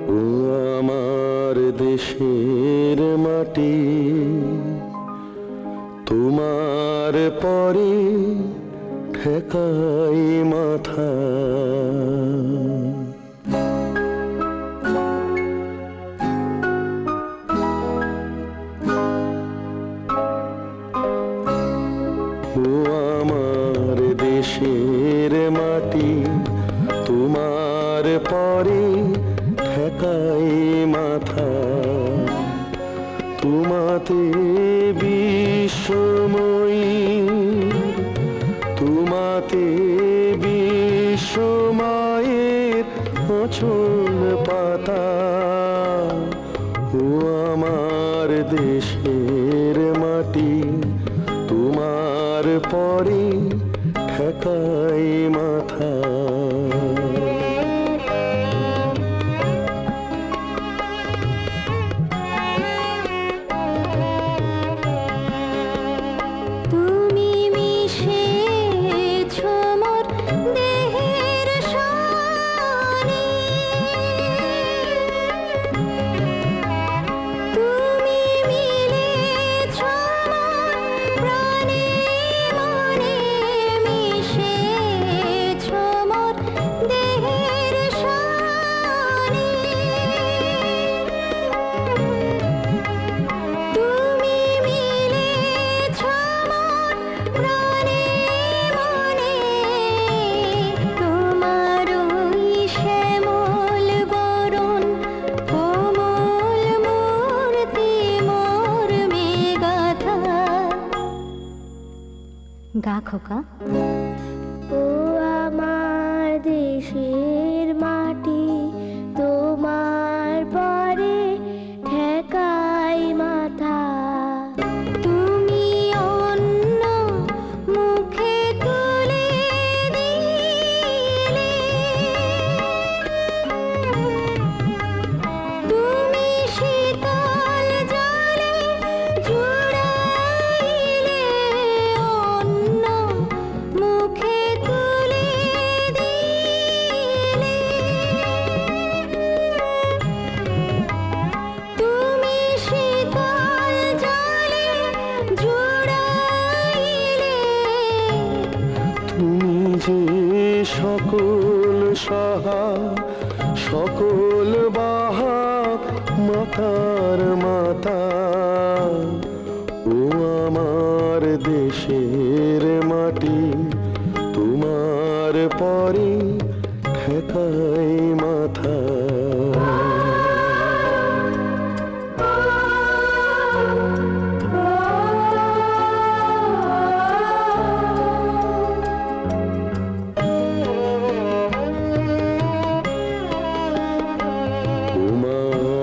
ও আমার দেশের মাটি, তোমার পরে ঠেকাই মাথা। ও আমার দেশের মাটি, তোমার পরে ঠেকাই মাথা। তোমাতে বিশ্বময়ী, তোমাতে বিশ্বমায়ের আঁচল পাতা। ও আমার দেশের মাটি, তোমার পরে ঠেকাই মাথা। গা খোকা। ও আমার দেশের মাটি, তোমার পরে ঠেকাই মাথা। তুমি অন্য মুখে তুলে দিলে, তুমি শীতল জলে জুড়াইলে, অন্য মুখে তুলে দিলে। তুমি শীতল জলে জুড়াইলে, তুমি যে সকল সাহা, সকল বাহক মাতার মাতা। ও আমার দেশের মাটি, তোমার পরে ঠেকাই মাথা।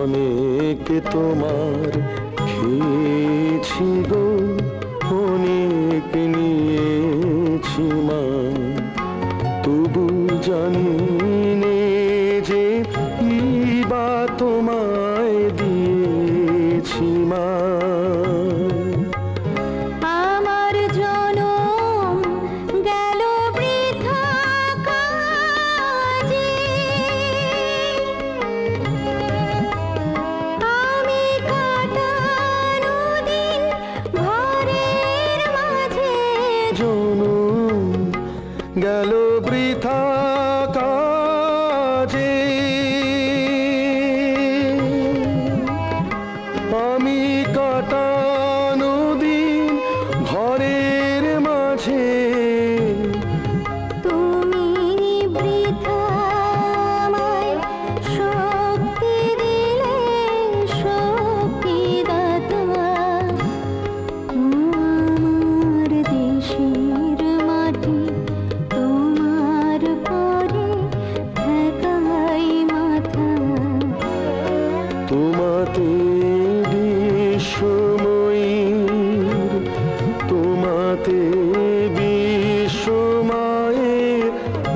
অনেক তোমার খেয়েছি গো, অনেক নিয়েছি মা, তবু জানি নে যে বা তোমায় দিয়েছি মা। আমার জনম গেল বৃথা কাজে, আমি কাটানো দিন ঘরের মাঝে। জনম গেল বৃথা কাজে, আমি কাটানো দিন ঘরের মাঝে। তুমি বৃথা আমায় শক্তি দিলে, শক্তি দাতা। আমার দেশের মাটি, তোমার পরে ঠেকাই মাথা। তোমাতে বিশ্বময়ীর, তোমাতে বিশ্বমায়ের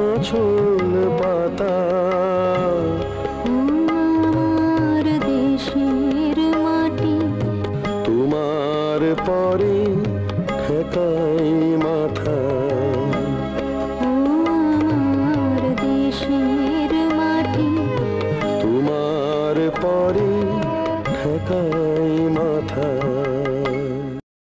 আঁচল পাতা। আমার দেশের মাটি, তোমার পরে ঠেকাই মাথা। আমার দেশের মাটি, তোমার পরে ঠেকাই মাথা।